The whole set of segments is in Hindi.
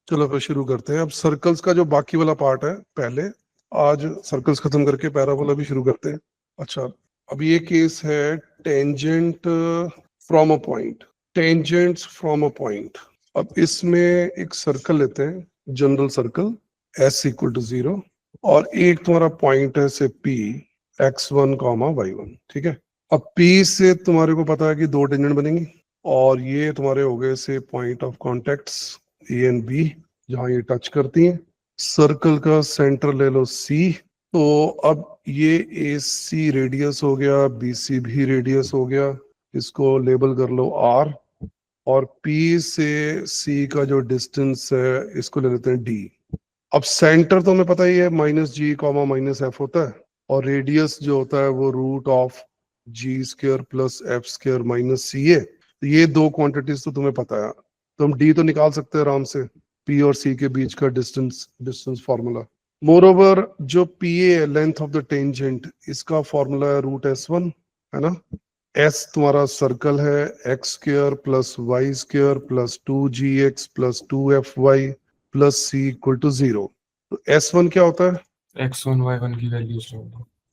चलो फिर शुरू करते हैं। अब सर्कल्स का जो बाकी वाला पार्ट है, पहले आज सर्कल्स खत्म करके पैराबोला भी शुरू करते हैं। अच्छा, अब ये केस है tangent from a point, tangents from a point. अब इसमें एक सर्कल लेते हैं, general circle s equal to 0, और एक तुम्हारा पॉइंट है से p x1 कॉमा y1, ठीक है। अब p से तुम्हारे को पता है कि दो टेंजेंट बनेंगी, और ये तुम्हारे हो गए से point of contacts A and B, जहां ये टच करती हैं। सर्कल का सेंटर ले लो C, तो अब ये ए सी रेडियस हो गया, बी सी भी रेडियस हो गया, इसको लेबल कर लो R, और P से C का जो डिस्टेंस है इसको ले लेते हैं D। अब सेंटर तो हमें पता ही है -g कॉमा -f होता है, और रेडियस जो होता है वो root of g square plus f square minus C है। तो ये दो क्वांटिटीज तो तुम्हें पता है, तो हम d तो निकाल सकते हैं आराम से, p और c के बीच का डिस्टेंस फार्मूला। मोरओवर जो pa है, लेंथ ऑफ द टेंजेंट, इसका फॉर्मूला है रूट s1, है ना। s तुम्हारा सर्कल है x square plus y square plus 2gx plus 2fy plus c equal to 0। तो S1 क्या होता है? x1 y1 की वैल्यूज।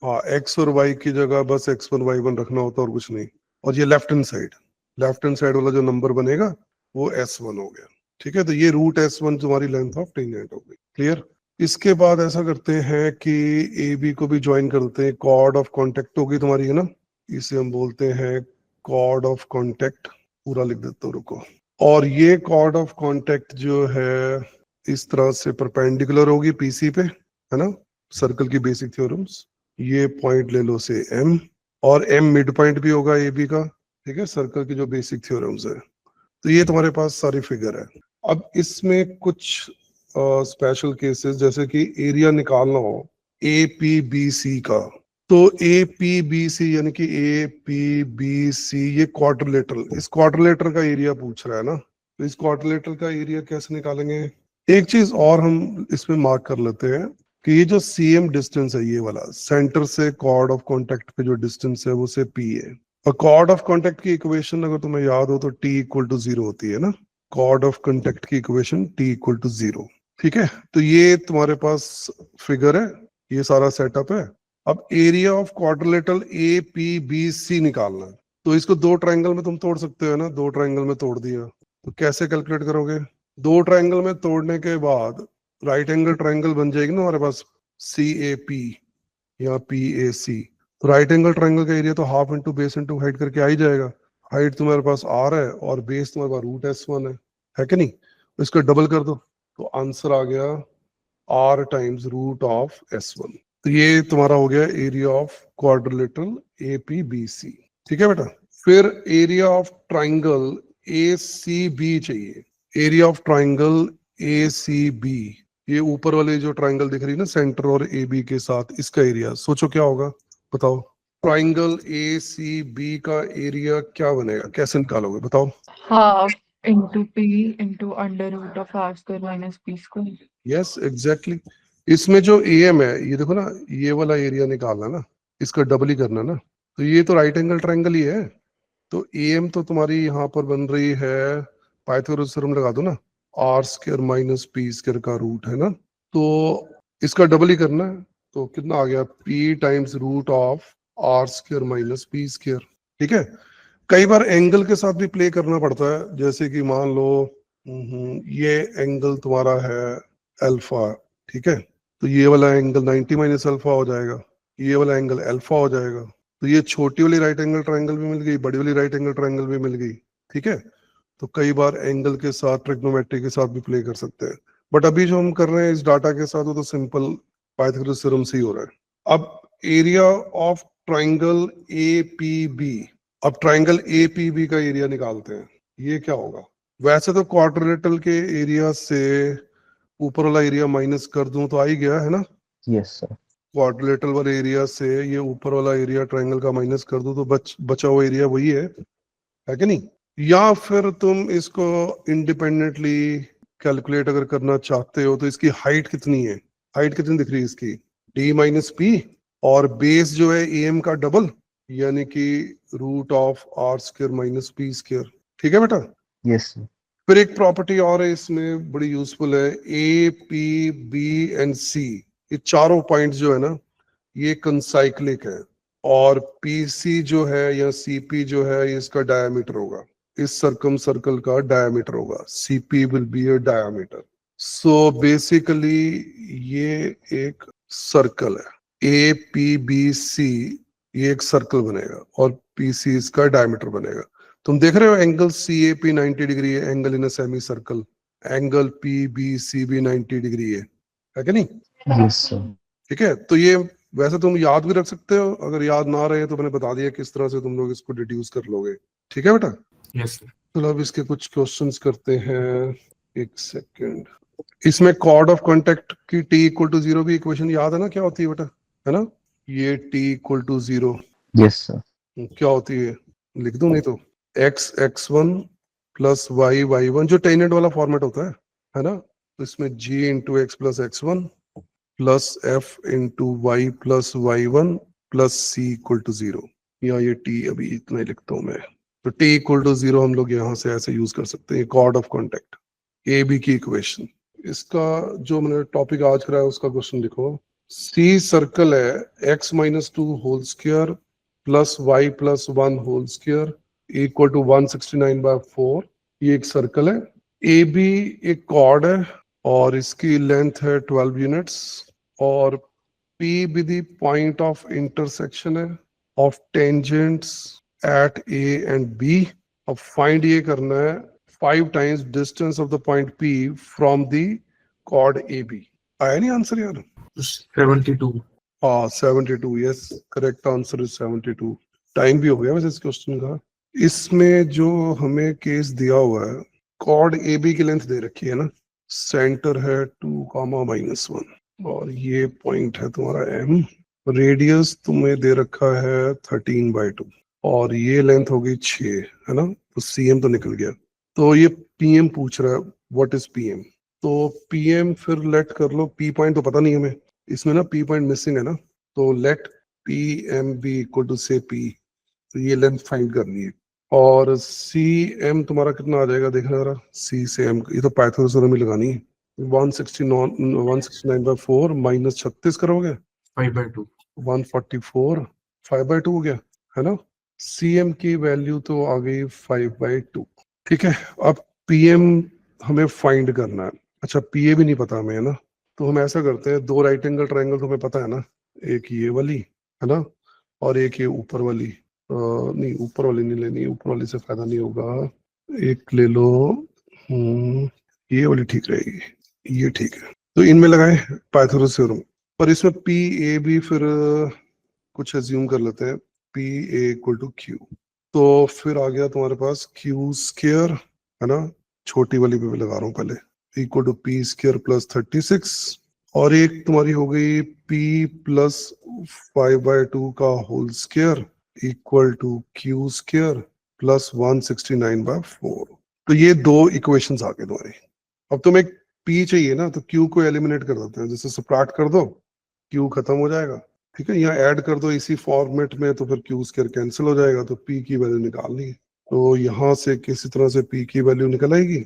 हाँ, x और y की जगह बस x1 y1 रखना होता है और कुछ नहीं। और ये लेफ्ट हैंड साइड वाला जो नंबर बनेगा वो S1 हो गया, ठीक है। तो ये रूट S1 तुम्हारी लेंथ ऑफ टेंजेंट हो गई। क्लियर। इसके बाद ऐसा करते हैं कि ए बी को भी ज्वाइन कर देते हैं। कॉर्ड ऑफ कॉन्टेक्ट होगी तुम्हारी, है ना, इसे हम बोलते हैं कॉर्ड ऑफ कॉन्टेक्ट। पूरा लिख देता हूँ, रुको। और ये कॉर्ड ऑफ कॉन्टेक्ट जो है इस तरह से परपेंडिकुलर होगी पीसी पे, है ना, सर्कल की बेसिक थ्योरम्स। ये पॉइंट ले लो से एम, और एम मिड पॉइंट भी होगा ए बी का, ठीक है, सर्कल की जो बेसिक थ्योरम्स है। तो ये तुम्हारे पास सारी फिगर है। अब इसमें कुछ स्पेशल केसेस, जैसे कि एरिया निकालना हो ए पी बी सी का, तो ए पी बी सी यानी कि ए पी बी सी ये क्वाड्रिलेटरल, इस क्वाड्रिलेटरल का एरिया पूछ रहा है ना। तो इस क्वाड्रिलेटरल का एरिया कैसे निकालेंगे? एक चीज और हम इसमें मार्क कर लेते हैं कि ये जो सीएम डिस्टेंस है, ये वाला सेंटर से कॉर्ड ऑफ कॉन्टेक्ट पे जो डिस्टेंस है वो से पी है। और कॉर्ड ऑफ कॉन्टेक्ट की इक्वेशन अगर तुम्हें याद हो तो टी इक्वल टू 0 होती है ना। कॉर्ड ऑफ कॉन्टेक्ट की इक्वेशन टी इक्वल टू 0, ठीक है। तो ये तुम्हारे पास फिगर है, ये सारा सेटअप है। अब area of quadrilateral A P B C निकालना है। तो इसको दो ट्रायंगल में तुम तोड़ सकते हो ना, दो ट्रायंगल में तोड़ दिया, तो कैसे कैलकुलेट करोगे? दो ट्रायंगल में तोड़ने के बाद राइट एंगल ट्रायंगल बन जाएगी ना हमारे पास, सी ए पी या पी ए सी। तो राइट एंगल ट्रायंगल का एरिया तो half into base into height करके आ ही जाएगा। हाइट तुम्हारे पास आर है और बेस तुम्हारे पास रूट S1 है कि नहीं? तो इसको डबल कर दो, तो आंसर आ गया r times root of S1। तो ये तुम्हारा हो गया area of quadrilateral A P B C, ठीक है बेटा। फिर area of triangle A C B चाहिए। Area of triangle A C B, ये ऊपर वाले जो ट्राइंगल दिख रही है ना सेंटर और ए बी के साथ, इसका एरिया सोचो क्या होगा, बताओ। ट्राइंगल ए सी बी का एरिया क्या बनेगा, कैसे निकालोगे बताओ? Half into p into under root of r square minus p square. Yes exactly. इसमें जो एम है ये देखो ना, ये वाला एरिया निकालना ना, इसका डबल ही करना ना। तो ये तो राइट एंगल ट्रायंगल ही है, तो एम तो तुम्हारी यहाँ पर बन रही है, पाइथागोरस थ्योरम लगा दो ना, r square minus p square का रूट है ना, तो इसका डबल ही करना है। तो कितना आ गया, p times root of r square minus p square, ठीक है। कई बार एंगल के साथ भी प्ले करना पड़ता है, जैसे कि मान लो ये एंगल तुम्हारा है अल्फा, ठीक है, तो ये वाला एंगल 90 माइनस अल्फा हो जाएगा, ये वाला एंगल अल्फा हो जाएगा। तो ये छोटी वाली राइट एंगल ट्रायंगल भी मिल गई, बड़ी वाली राइट एंगल ट्रायंगल भी मिल गई, ठीक है। तो कई बार एंगल के साथ ट्रिग्नोमेट्री के साथ भी प्ले कर सकते हैं, बट अभी जो हम कर रहे हैं इस डाटा के साथ वो तो सिंपल पाइथागोरस थ्योरम से ही हो रहा है। अब area of triangle A P B, अब ट्राइंगल ए पी बी का एरिया निकालते हैं। ये क्या होगा? वैसे तो क्वाड्रिलेटरल के एरिया से ऊपर वाला एरिया माइनस कर दूं तो आ ही गया, है ना। Yes sir. क्वाड्रिलेटरल वाले एरिया से ये ऊपर वाला एरिया ट्रायंगल का माइनस कर दो तो बचा हुआ एरिया वही है कि नहीं? या फिर तुम इसको इंडिपेंडेंटली कैलकुलेट अगर करना चाहते हो तो इसकी हाइट कितनी है, हाइट कितनी दिख रही है इसकी, डी माइनस पी, और बेस जो है एम का डबल, यानी कि root of r square minus p square, ठीक है बेटा। Yes sir. फिर एक प्रॉपर्टी और है इसमें बड़ी यूजफुल है, A P B and C, ये चारों पॉइंट्स जो है ना ये कंसाइक्लिक है, और पीसी जो है या सीपी जो है ये इसका डायमीटर होगा, इस सर्कम सर्कल का डायमीटर होगा, CP will be a diameter. So basically ये एक सर्कल है, ए पी बी सी ये एक सर्कल बनेगा और पीसी इसका डायमीटर बनेगा। तुम देख रहे हो angle C A P 90 degree है, angle in a semi circle, angle P B C भी 90 डिग्री है कि नहीं? Yes sir. ठीक है, तो ये वैसे तुम याद भी रख सकते हो, अगर याद ना रहे तो मैंने बता दिया किस तरह से तुम लोग इसको डिड्यूस कर लोगे। ठीक है बेटा? Yes sir. चलो अब इसके कुछ क्वेश्चंस करते हैं, एक सेकंड। इसमें कॉर्ड ऑफ कांटेक्ट की टी इक्वल टू 0 भी इक्वेशन याद है ना, क्या होती है बेटा? है ना, ये t equal to 0 yes sir. क्या होती है, लिख दूं नहीं तो, x(x1) प्लस y(y1), जो टेनेट वाला फॉर्मेट होता है ना, तो इसमें g into x plus x1 plus f into y plus y1 plus c equal to 0, या ये t अभी इतना ही लिखता हूं मैं, तो t इक्वल टू 0 हम लोग यहाँ से ऐसे यूज कर सकते हैं, chord of contact A B की इक्वेशन। इसका जो मैंने टॉपिक आज कराया उसका क्वेश्चन लिखो, सी सर्कल है x-2 whole square plus y plus 1 whole square equal to 169/4, ये एक सर्कल है। ए बी एक कॉर्ड है और इसकी लेंथ है 12 यूनिट्स, और P भी द पॉइंट ऑफ इंटरसेक्शन है of tangents at A and B। अब फाइंड ये करना है 5 times distance of the point P from the chord AB। आया नहीं आंसर यार? 72। हाँ 72, yes correct answer is 72। Time भी हो गया वैसे इस क्वेश्चन का। इसमें जो हमें केस दिया हुआ है, कॉर्ड ए बी की लेंथ दे रखी है ना, सेंटर है 2, -1 और ये पॉइंट है तुम्हारा M, रेडियस तुम्हें दे रखा है 13/2 और ये लेंथ होगी 6, है ना, तो CM तो निकल गया। तो ये PM पूछ रहा है, व्हाट इज PM? तो PM फिर लेट कर लो, P पॉइंट तो पता नहीं हमें, इसमें ना P पॉइंट मिसिंग है ना, तो let PM be equal to से P, तो ये लेंथ फाइंड करनी है। और CM तुम्हारा कितना आ जाएगा देखना जरा, C से M, ये तो पाइथागोरस थ्योरम में लगानी है, 169/4 माइनस 36 करोगे 5/2। 144, 5/2 हो गया, है ना। CM की वैल्यू तो आ गई 5/2। ठीक है, अब PM हमें फाइंड करना है। अच्छा PA भी नहीं पता हमें, है ना, तो हम ऐसा करते हैं, 2 राइट एंगल ट्रायंगल तुम्हें पता है ना, एक ये वाली है ना, और एक ये ऊपर वाली, नहीं ऊपर वाली नहीं लेनी, ऊपर वाली से फायदा नहीं होगा, एक ले लो, ये वाली ठीक रहेगी, ये ठीक है। तो इनमें लगाए पाइथागोरस थ्योरम, पर इसमें PA भी फिर कुछ एज्यूम कर लेते हैं, PA इक्वल टू Q, तो फिर आ गया तुम्हारे पास Q स्क्वायर, है ना, छोटी वाली पे मैं लगा रहा हूँ पहले, equal to P square plus 36, और एक तुम्हारी हो गई P प्लस 5/2 का whole square equal to Q square plus 169/4। तो ये 2 इक्वेशंस आ गए तुम्हारे। अब तुम्हें P चाहिए ना, तो Q को एलिमिनेट कर देते हैं, जैसे सब्ट्रैक्ट कर दो Q खत्म हो जाएगा, ठीक है, यहाँ ऐड कर दो इसी फॉर्मेट में, तो फिर Q स्क्वायर कैंसिल हो जाएगा, तो P की वैल्यू निकालनी है, तो यहाँ से किसी तरह से P की वैल्यू निकल आएगी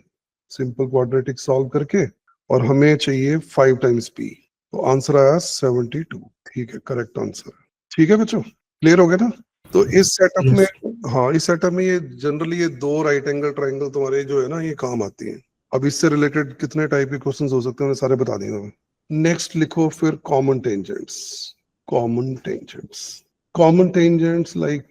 सिंपल क्वाड्रेटिक सॉल्व करके, और हमें चाहिए 5 टाइम्स P, तो आंसर आया 72। ठीक है, करेक्ट आंसर। ठीक है बच्चों, क्लियर हो गया ना? तो इस सेटअप में, हाँ इस सेटअप में ये जनरली ये 2 राइट एंगल ट्रायंगल तुम्हारे जो है ना ये काम आती हैं। अब इससे रिलेटेड कितने टाइप के क्वेश्चंस हो सकते हैं मैं सारे बता दूंगा मैं। नेक्स्ट लिखो फिर common tangents. Common tangents, common tangents like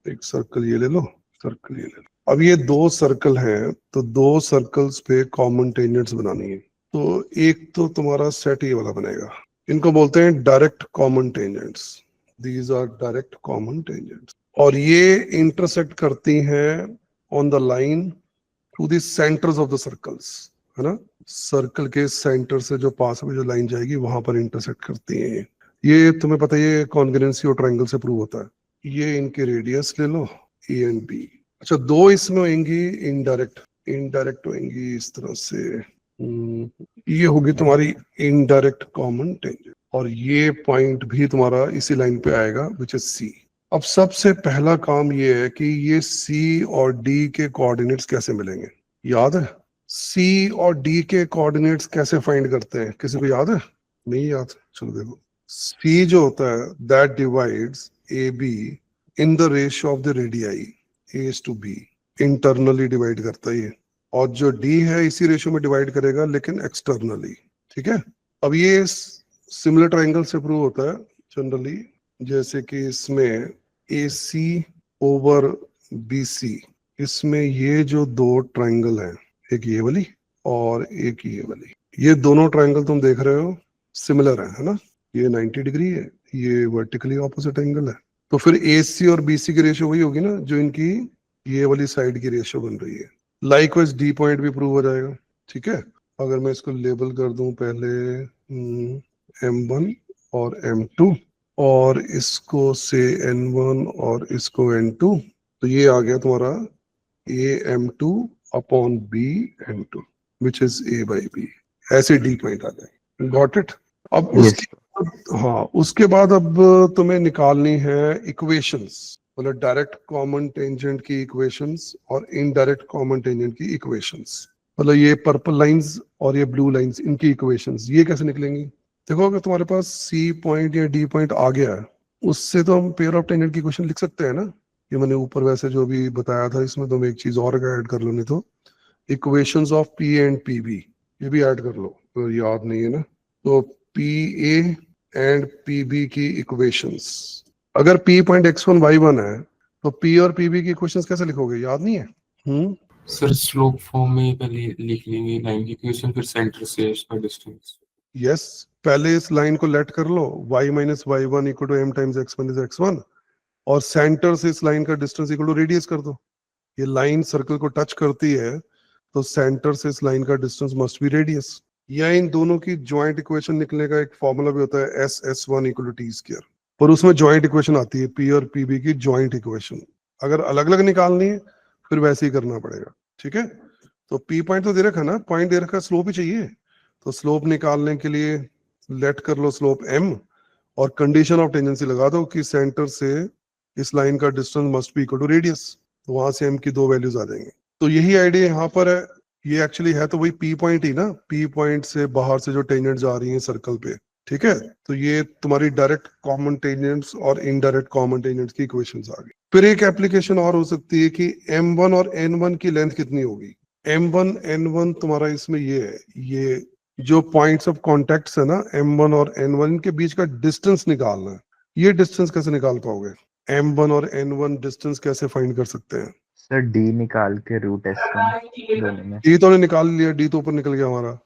एक सर्कल ये ले लो, सर्कल ये ले लो। अब ये 2 सर्कल हैं, तो 2 सर्कल्स पे कॉमन टेंजेंट्स बनानी है, तो एक तो तुम्हारा सेट ये वाला बनेगा, इनको बोलते हैं direct common tangents, these are direct common tangents, और ये इंटरसेक्ट करती हैं on the line through the centres of the circles, है ना, सर्कल के सेंटर से जो पास में जो लाइन जाएगी वहां पर इंटरसेक्ट करती हैं। ये तुम्हें पता है ये कॉन्ग्रुएंसी और ट्रायंगल से प्रूव होता है। ये इनके रेडियस ले लो A एंड B। अच्छा 2 इसमें होंगी इनडायरेक्ट, इनडायरेक्ट होंगी इस तरह से, ये होगी तुम्हारी इनडायरेक्ट कॉमन टेंजेंट, और ये पॉइंट भी तुम्हारा इसी लाइन पे आएगा विच इज C। अब सबसे पहला काम ये है कि ये सी और डी के कोऑर्डिनेट्स कैसे मिलेंगे, याद है? सी और डी के कोऑर्डिनेट्स कैसे फाइंड करते हैं, किसी को याद है? नहीं याद? चलो देखो, सी जो होता है that divides A B in the ratio of the radii A to B, internally divide करता है ये, और जो डी है इसी रेशियो में डिवाइड करेगा लेकिन एक्सटर्नली, ठीक है? अब ये सिमिलर ट्रायंगल से प्रूव होता है जनरली, जैसे कि इसमें ए सी ओवर बी सी, इसमें ये जो दो ट्रायंगल हैं, एक ये वाली और एक ये वाली, ये दोनों ट्रायंगल तुम देख रहे हो सिमिलर है ना? ये 90 डिग्री है, ये वर्टिकली ऑपोजिट एंगल है, तो फिर ए सी और बी सी की रेशियो वही होगी ना जो इनकी ये वाली साइड की रेशियो बन रही है। लाइकवाइज डी पॉइंट भी प्रूव हो जाएगा, ठीक है? अगर मैं इसको लेबल कर दूं पहले M1 और M2 और इसको से N1 और इसको N2, तो ये आ गया तुम्हारा AM2 upon BN2 which is A by B, ऐसे डी पॉइंट आ जाए। Got it? अब Yes, उसके हाँ, उसके बाद अब तुम्हें निकालनी है इक्वेशंस, मतलब डायरेक्ट कॉमन टेंजेंट की इक्वेशंस और इनडायरेक्ट कॉमन टेंजेंट की इक्वेशंस, मतलब ये पर्पल लाइंस और ये ब्लू लाइंस, इनकी इक्वेशंस ये कैसे निकलेंगी? देखो, अगर तुम्हारे पास सी पॉइंट या डी पॉइंट आ गया है, उससे तो हम पेयर ऑफ टेंजेंट की इक्वेशन लिख सकते हैं ना? ये मैंने ऊपर वैसे जो भी बताया था, इसमें तुम एक चीज और ऐड कर लो, नहीं तो equations of P and P B ये भी ऐड कर लो, तो याद नहीं है ना? तो P A and P B की इक्वेशंस, अगर पी पॉइंट x1 y1 है तो पी और पी बी की इक्वेशंस कैसे लिखोगे, याद नहीं है? सर स्लोप फॉर्म में पहले लिख लेंगे लाइन की इक्वेशन, फिर सेंटर से इसका डिस्टेंस। यस, पहले इस लाइन को लेट कर लो, y minus y one equal to m times x1 is x1, और सेंटर से इस लाइन का डिस्टेंस इक्वल टू रेडियस कर दो। ये लाइन सर्कल को टच करती है तो सेंटर से इस लाइन का डिस्टेंस मस्ट बी रेडियस, या इन दोनों की ज्वाइंट इक्वेशन निकलने का एक फॉर्मूला भी होता है S1 equal to T square, और उसमें ज्वाइंट इक्वेशन आती है पी और पी बी की ज्वाइंट इक्वेशन। अगर अलग अलग निकालनी है फिर वैसे ही करना पड़ेगा, ठीक है? तो पी पॉइंट तो दे रखा ना, पॉइंट दे रखा, स्लोप ही चाहिए, तो स्लोप निकालने के लिए लेट कर लो स्लोप m, और कंडीशन ऑफ टेंजेंसी लगा दो कि सेंटर से इस लाइन का distance must be equal to radius, तो वहां से m की दो वैल्यूज आ जाएंगे। तो यही आइडिया यहाँ पर है, ये एक्चुअली है तो वही पी पॉइंट ही ना, पी पॉइंट से बाहर से जो टेंजेंट जा रही है सर्कल पे, ठीक है? तो ये तुम्हारी डायरेक्ट कॉमन टेंजेंट्स और इनडायरेक्ट कॉमन टेंजेंट्स की इक्वेशंस आ गई। फिर एक एप्लीकेशन और हो सकती है कि m1 और n1 की लेंथ कितनी होगी? m1 n1 तुम्हारा इसमें ये है, ये जो पॉइंट्स ऑफ कॉन्टेक्ट्स है ना m1 और n1 के बीच का डिस्टेंस निकालना है। ये डिस्टेंस कैसे निकाल पाओगे? m1 और n1 डिस्टेंस कैसे फाइंड कर सकते हैं? सर डी निकाल के रूट S1 दोनों में। डी तो हमने निकाल लिया, डी तो ऊपर निकल गया हमारा,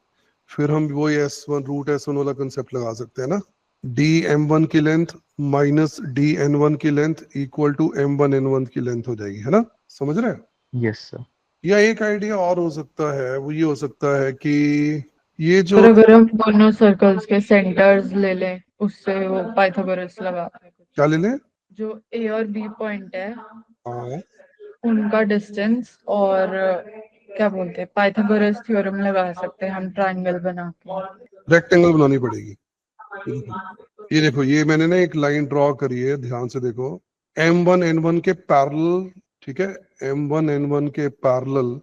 फिर हम वही S1 रूट S1 वाला कंसेप्ट लगा सकते हैं ना, डी M1 की लेंथ माइनस डी N1 की length equal to M1 N1 की लेंथ हो जाएगी, है ना? समझ रहे हैं? Yes sir. या एक आइडिया और हो सकता है, वो ये हो सकता है कि ये जो पर अगर हम दोनों सर्कल्स के सेंटर्स ले लें, उससे वो पाइथागोरस लगाते हैं, क्या ले लें? जो ए और बी पॉइंट है हाँ, उनका डिस्टेंस, और क्या बोलते हैं, पाइथागोरस थ्योरम लगा सकते हैं हम ट्रायंगल बना के। रेक्टेंगल बनानी पड़ेगी। ये देखो, ये मैंने ना एक लाइन ड्रॉ करी है, ध्यान से देखो, M1 N1 के पैरेलल, ठीक है? M1 N1 के पैरेलल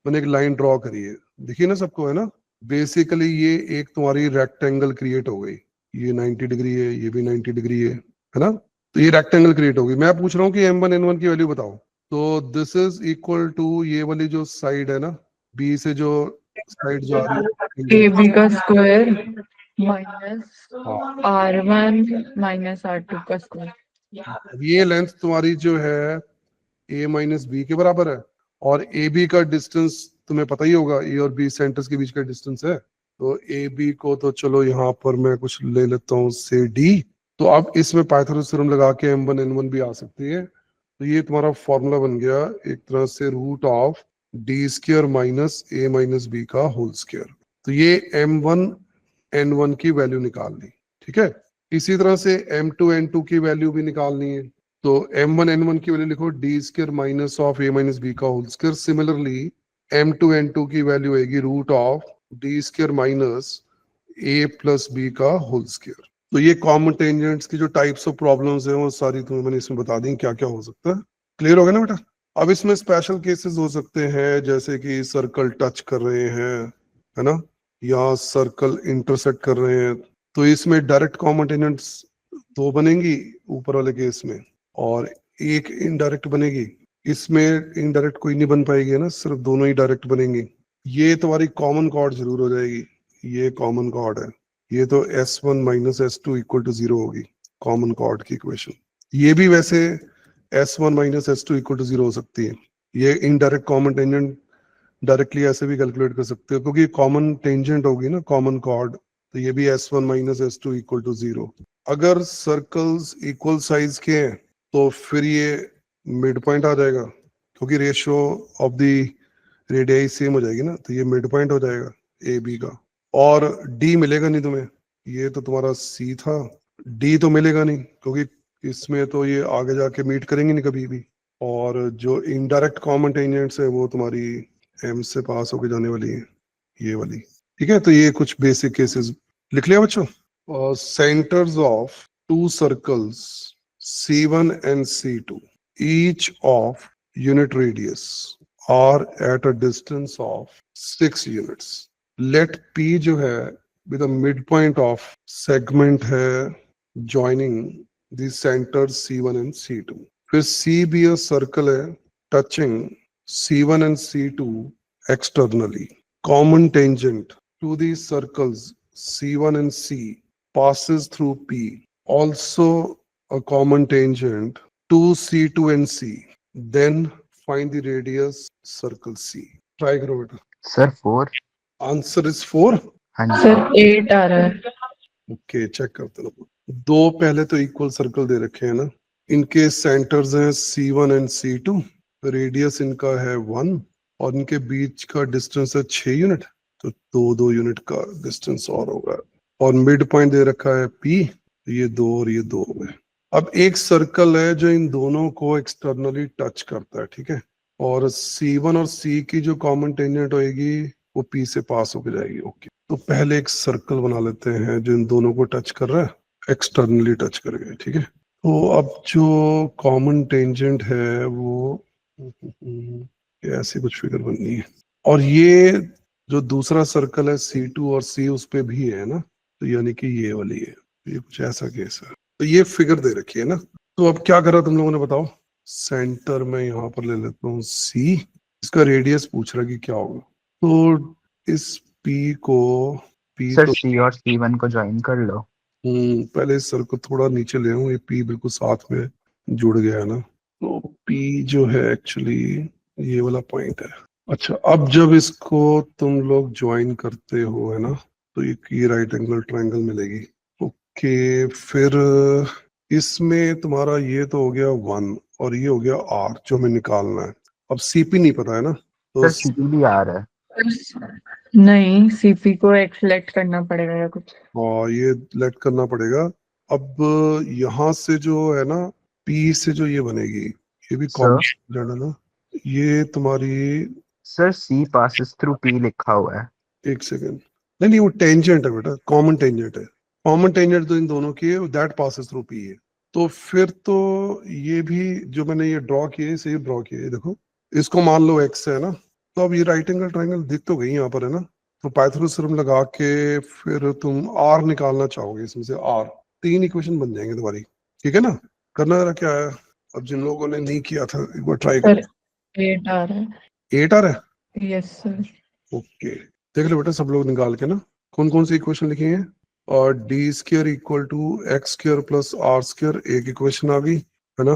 मैंने एक लाइन ड्रॉ करी है, दिखी ना सबको, है ना? बेसिकली ये एक तुम्हारी रेक्टेंगल क्रिएट हो गई, ये 90 डिग्री है, ये भी 90 डिग्री है ना? तो ये रेक्टेंगल क्रिएट हो गई। मैं पूछ रहा हूँ कि M1 N1 की वैल्यू बताओ, तो दिस इज इक्वल टू ये वाली जो साइड है ना, बी से जो साइड जो आ रही है, ए बी का स्क्वायर माइनस हाँ, R1 माइनस R2 का स्क्वायर। अब ये लेंथ तुम्हारी जो है a माइनस बी के बराबर है, और ए बी का डिस्टेंस तुम्हें पता ही होगा, ए और बी सेंटर्स के बीच का डिस्टेंस है, तो ए बी को तो चलो यहाँ पर मैं कुछ ले लेता हूँ से डी, तो अब इसमें पाइथागोरस थ्योरम लगा के M1 N1 भी आ सकती है, तो ये तुम्हारा फॉर्मूला बन गया एक तरह से root of D square minus a minus B का होल स्क्वायर। तो ये M1 N1 की वैल्यू निकाल ली, ठीक है? इसी तरह से M2 N2 की वैल्यू भी निकालनी है, तो M1 N1 की वैल्यू लिखो D square minus of A minus B का whole square. Similarly M2 N2 की वैल्यू आएगी root of D square minus A plus B का होल स्क्वायर। तो ये कॉमन टेंजेंट्स की जो टाइप्स ऑफ प्रॉब्लम्स हैं वो सारी तुम्हें मैंने इसमें बता दी क्या क्या हो सकता है। क्लियर हो गया ना बेटा? अब इसमें स्पेशल केसेस हो सकते हैं जैसे कि सर्कल टच कर रहे हैं, है ना, या सर्कल इंटरसेक्ट कर रहे हैं, तो इसमें डायरेक्ट कॉमन टेंजेंट्स दो बनेंगी ऊपर वाले केस में और एक इनडायरेक्ट बनेगी। इसमें इनडायरेक्ट कोई नहीं बन पाएगी, है ना, सिर्फ दोनों ही डायरेक्ट बनेंगी। ये तुम्हारी कॉमन कॉर्ड जरूर हो जाएगी, ये कॉमन कॉर्ड है, ये तो S1 minus S2 equal to 0 होगी कॉमन कॉर्ड की इक्वेशन। ये भी वैसे S1 minus S2 equal to 0 हो सकती है। ये इनडायरेक्ट कॉमन टेंजेंट डायरेक्टली ऐसे भी कैलकुलेट कर सकते हो क्योंकि कॉमन टेंजेंट होगी ना कॉमन कॉर्ड, तो ये भी S1 minus S2 equal to 0। अगर सर्कल्स इक्वल साइज के हैं तो फिर ये मिड पॉइंट आ जाएगा क्योंकि ratio of the radii same हो जाएगी ना, तो ये मिड पॉइंट हो जाएगा ए बी का। और डी मिलेगा नहीं तुम्हें, ये तो तुम्हारा सी था, डी तो मिलेगा नहीं क्योंकि इसमें तो ये आगे जाके मीट करेंगे नहीं कभी भी। और जो इनडायरेक्ट कॉमन टेंजेंट्स है वो तुम्हारी एम से पास होके जाने वाली है, ये वाली। ठीक है, तो ये कुछ बेसिक केसेस लिख लिया बच्चों। और centres of to circles C1 and C2 each of unit radius are at a distance of 6 units. Let P जो है with a midpoint of segment है joining the centers C1 and C2. फिर C भी a circle है touching C1 and C2 externally. Common tangent to these circles C1 and C passes through P. Also a common tangent to C2 and C. Then find the radius circle C. Try करो बेटा। सर 4। Answer is 4. हाँ जी सर 8 आ रहा है। ओके, चेक करते रहो। दो पहले तो इक्वल सर्कल दे रखे हैं ना, इनके सेंटर्स हैं C1 एंड C2, रेडियस इनका है 1 और इनके बीच का डिस्टेंस है 6 यूनिट, तो 2 यूनिट का डिस्टेंस और होगा। और मिड पॉइंट दे रखा है P, ये 2 और ये 2 में। अब एक सर्कल है जो इन दोनों को एक्सटर्नली टच करता है, ठीक है, और C1 और C की जो कॉमन टेंजेंट होएगी वो P से पास होकर जाएगी। ओके, तो पहले एक सर्कल बना लेते हैं जो इन दोनों को टच कर रहा है, एक्सटर्नली टच कर गए, ठीक है। तो अब जो कॉमन टेंजेंट है वो ऐसी कुछ फिगर बननी है, और ये जो दूसरा सर्कल है C2 और C उस पे भी है ना, तो यानी कि ये वाली है, ये कुछ ऐसा केस है। तो ये फिगर दे रखी है ना, तो अब क्या करा तुम लोगों ने बताओ। सेंटर में यहाँ पर ले लेता हूँ C, इसका रेडियस पूछ रहा है कि क्या होगा, तो इस P को P सर तो C और C1 को ज्वाइन कर लो। पहले इस सर को थोड़ा नीचे ले आऊं, ये P बिल्कुल साथ में जुड़ गया है ना, तो P जो है एक्चुअली ये वाला पॉइंट है। अच्छा, अब जब इसको तुम लोग ज्वाइन करते हो, है ना, तो ये राइट एंगल ट्रायंगल मिलेगी। ओके, फिर इसमें तुम्हारा ये तो हो गया 1 और ये हो गया R जो हमें निकालना है। अब CP नहीं पता है ना, तो सर CP भी आ रहा है। नहीं, सीपी को एक्सलेक्ट करना पड़ेगा या कुछ। और ये लेट करना पड़ेगा। अब यहाँ से जो है ना P से जो ये बनेगी, ये भी कॉमन है ना, ये तुम्हारी sir C passes through P लिखा हुआ है। एक सेकेंड, नहीं वो टेंजेंट है बेटा, कॉमन टेंजेंट है। कॉमन टेंजेंट तो इन दोनों की है, दैट पासेस थ्रू P है। तो फिर तो ये भी जो मैंने ये ड्रॉ किया इसे ड्रॉ किया है, देखो इसको मान लो x है ना, तो अब ये राइट एंगल ट्रायंगल दिख तो गई यहाँ पर, है ना, तो पाइथागोरस थ्योरम लगा के फिर तुम R निकालना चाहोगे, इसमें से R 3 इक्वेशन बन जाएंगे तुम्हारी, ठीक है ना। करना जरा क्या है, अब जिन लोगों ने नहीं किया था एक बार ट्राई सर कर। 8 आ रहा है। 8 आ रहा है, यस सर। ओके, देख लो बेटा सब लोग निकाल के ना, कौन कौन सी इक्वेशन लिखी है। और d square equal to x square plus r square एक इक्वेशन आ गई, है ना,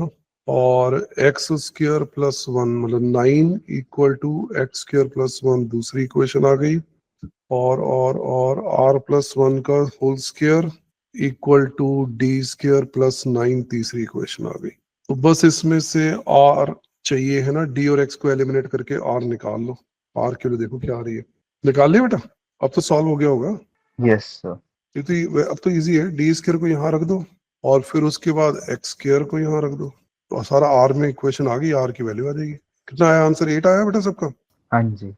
और एक्स स्क्वायर प्लस 1 मतलब 9 equal to x square plus 1 दूसरी इक्वेशन आ गई, और आर प्लस 1 का whole square equal to D square plus 9 तीसरी इक्वेशन आ गई। तो बस इसमें से आर चाहिए है ना, डी और एक्स को एलिमिनेट करके आर निकाल लो। आर के लिए देखो क्या आ रही है, निकाल लिया बेटा, अब तो सॉल्व हो गया होगा। Yes sir. ये तो अब तो इजी है, डी स्क्वायर को यहाँ रख दो और फिर उसके बाद एक्स स्क्वायर को यहाँ रख दो, तो सारा आर में इक्वेशन आ गई, आर की वैल्यू आ जाएगी। कितना आया आंसर, 8 आया बेटा सबका। हाँ जी।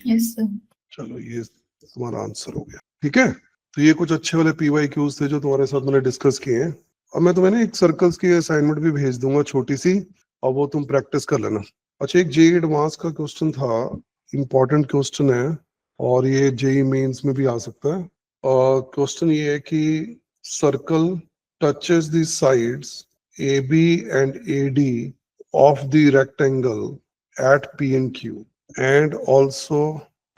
Yes sir. चलो ये तुम्हारा आंसर हो गया, ठीक है। तो ये कुछ अच्छे वाले PYQs थे जो तुम्हारे साथ मैंने डिस्कस किए हैं। अब मैं तुम्हें ना एक सर्कल्स की असाइनमेंट भी भेज दूंगा छोटी सी, और वो तुम प्रैक्टिस कर लेना। अच्छा, एक जेईई एडवांस का क्वेश्चन था, इंपॉर्टेंट क्वेश्चन है, और ये जेईई मेंस में भी आ सकता है। क्वेश्चन ये है कि circle touches the sides AB and AD of the rectangle at P and Q and also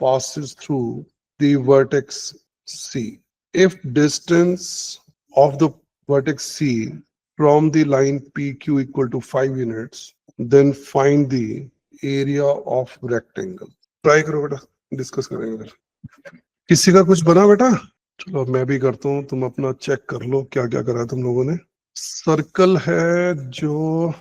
passes through the vertex C. If distance of the vertex C from the line PQ equal to 5 units, then find the area of rectangle. Try करो बेटा, डिस्कस करेंगे फिर। किसी का कुछ बना बेटा? चलो मैं भी करता हूँ, तुम अपना चेक कर लो क्या क्या करा है तुम लोगों ने। सर्कल है जो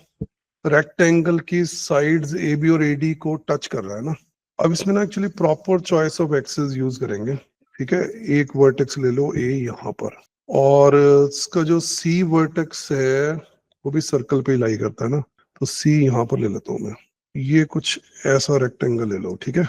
रेक्टेंगल की साइड्स AB और AD को टच कर रहा है ना। अब इसमें ना actually proper choice of axes use करेंगे, ठीक है। एक वर्टेक्स ले लो A यहाँ पर, और इसका जो C वर्टेक्स है वो भी सर्कल पे लाई करता है ना, तो C यहाँ पर ले लेता हूँ मैं। ये कुछ ऐसा रेक्टेंगल ले लो, ठीक है,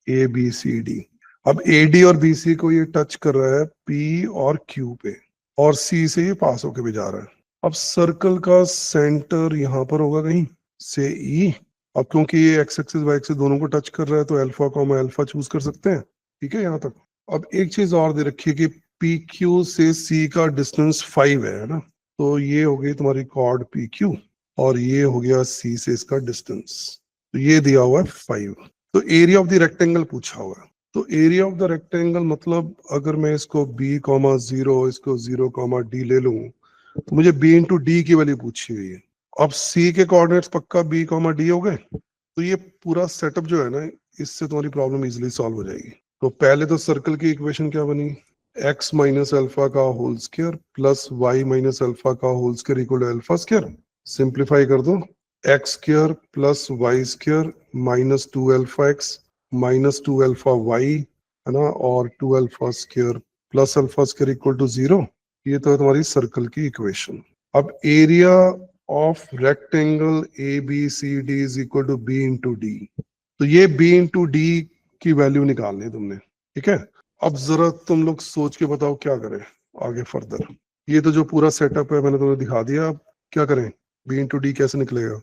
ABCD। अब AD और BC को ये टच कर रहा है P और Q पे, और C से ये पास होके भी जा रहा है। अब सर्कल का सेंटर यहाँ पर होगा कहीं से E। अब क्योंकि ये एक्स एक्सिस वाई एक्सिस दोनों को टच कर रहा है, तो अल्फा कॉमा अल्फा चूज कर सकते हैं, ठीक है यहाँ तक। अब एक चीज और दे रखी है कि PQ से C का डिस्टेंस 5 है ना, तो ये हो गई तुम्हारी कॉर्ड PQ, और ये हो गया C से इसका डिस्टेंस, तो ये दिया हुआ है 5। तो एरिया ऑफ द रेक्टेंगल पूछा हुआ है, तो एरिया ऑफ द रेक्टेंगल मतलब अगर मैं इसको B,0 इसको 0,D ले लूं, तो मुझे B इंटू D की वैल्यू पूछी हुई है। अब C के कोऑर्डिनेट्स पक्का B,D हो गए, तो ये पूरा सेटअप जो है ना, इससे तुम्हारी प्रॉब्लम इजीली सॉल्व हो जाएगी। तो पहले तो सर्कल की इक्वेशन क्या बनी, x माइनस अल्फा का whole square plus y minus alpha का whole square equal to alpha square. Simplify कर दो, x square plus y square minus 2 alpha x minus 2 alpha y है ना, और 2 alpha square plus alpha square equal to 0। ये तो है तुम्हारी सर्कल की इक्वेशन। अब area of rectangle ABCD is equal to B into D, तो ये B इंटू D की वैल्यू निकालनी है तुमने, ठीक है। अब जरा तुम लोग सोच के बताओ क्या करें आगे फर्दर। ये तो जो पूरा सेटअप है मैंने तुम्हें दिखा दिया, अब क्या करें, B इंटू D कैसे निकलेगा।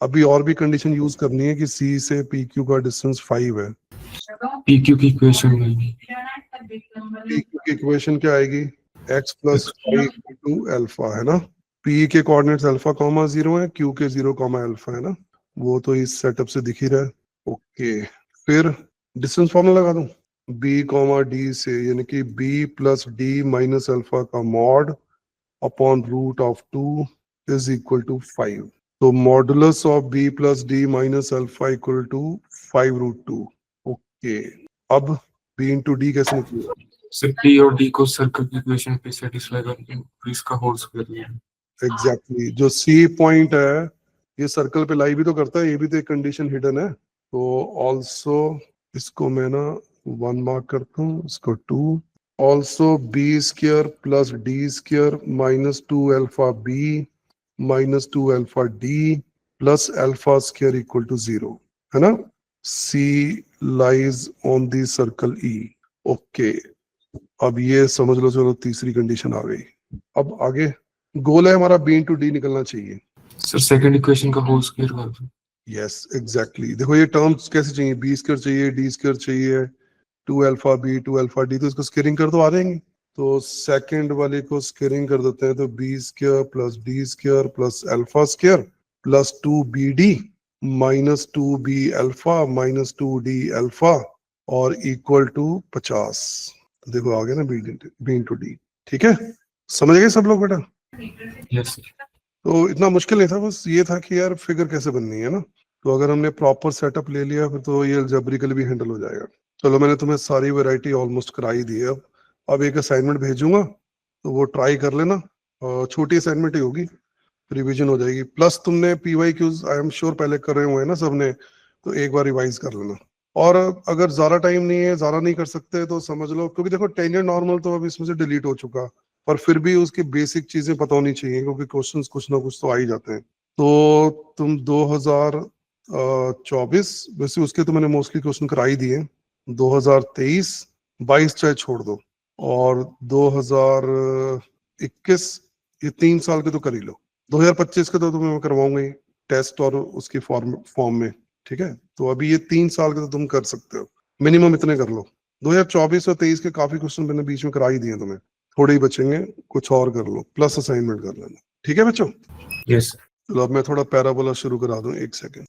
अभी और भी कंडीशन यूज करनी है कि C से PQ का डिस्टेंस 5 है। PQ की इक्वेशन में PQ की इक्वेशन क्या आएगी, x प्लस 5 टू अल्फा है ना। P के कोऑर्डिनेट्स अल्फा कॉमा 0 है, Q के 0 कॉमा अल्फा है ना, वो तो इस सेटअप से दिख ही रहा है। ओके, फिर डिस्टेंस फॉर्मूला लगा दूं, B कॉमा D से, यानी कि B plus D minus alpha का mod upon root of 2 is equal to 5। तो modulus of B plus D minus alpha equal to 5 root 2। Okay, अब B इंटू D कैसे निकलेगा, सिर्फ P और D को सर्कल की इक्वेशन पे सेटिस्फाई करके फिर इसका होल स्क्वायर लिया। एग्जैक्टली जो C पॉइंट है ये सर्कल पे लाई भी तो करता है, ये भी तो एक कंडीशन हिडन है। तो ऑल्सो इसको मैं ना 1 मार्क करता हूँ, इसको 2। Also B square plus D square minus 2 alpha B minus 2 alpha D plus alpha square equal to 0 है ना। C lies on the circle E। Okay, अब ये समझ लो, चलो तीसरी कंडीशन आ गई। अब आगे गोल है हमारा B इंटू D निकलना चाहिए। सर सेकंड इक्वेशन का होल स्क्वायर कर दो। यस एग्जैक्टली, देखो ये टर्म्स कैसे चाहिए, B स्क्वायर चाहिए, D स्क्वायर चाहिए, 2 अल्फा B 2 अल्फा D, तो इसको स्क्वायरिंग कर दो आ जाएंगे। तो सेकंड वाले को स्क्वायरिंग कर देते हैं, तो B square plus D square plus alpha square plus 2BD minus 2B alpha minus 2D alpha और इक्वल टू 50। तो देखो आ गया ना B इंटू D, ठीक है। समझ गए सब लोग बेटा? Yes sir. तो इतना मुश्किल नहीं था, बस ये था कि यार फिगर कैसे बननी है ना। तो अगर हमने प्रॉपर सेटअप ले लिया फिर तो ये अलजेब्रिकली भी हैंडल हो जाएगा। चलो मैंने तुम्हें सारी वैरायटी ऑलमोस्ट कराई दी है। अब एक असाइनमेंट भेजूंगा तो वो ट्राई कर लेना, छोटी असाइनमेंट ही होगी, रिवीजन हो जाएगी। प्लस तुमने PYQs आई एम श्योर पहले कर रहे हुए हैं ना सबने, तो एक बार रिवाइज कर लेना। और अगर ज्यादा टाइम नहीं है, ज्यादा नहीं कर सकते तो समझ लो, क्योंकि देखो टेंजेंट नॉर्मल तो अब इसमें से डिलीट हो चुका, पर फिर भी उसकी बेसिक चीजें पता होनी चाहिए, क्योंकि क्वेश्चंस कुछ ना कुछ तो आ ही जाते हैं। तो तुम 2024 वैसे उसके तो मैंने मोस्टली क्वेश्चन करा ही दिए, 2023 22 चाहे छोड़ दो, और 2021 ये 3 साल के तो कर ही लो, 2025 के तो तुम्हें मैं करवाऊंगा ही टेस्ट और उसकी फॉर्म में, ठीक है। तो अभी ये 3 साल के तो तुम कर सकते हो, मिनिमम इतने कर लो। 2024 और 23 के काफी क्वेश्चन मैंने बीच में करा ही दिए तुम्हें, थोड़े ही बचेंगे, कुछ और कर लो, प्लस असाइनमेंट कर लेना, ठीक है बच्चों। Yes. चलो अब मैं थोड़ा पैराबोला शुरू करा दूं, 1 सेकेंड।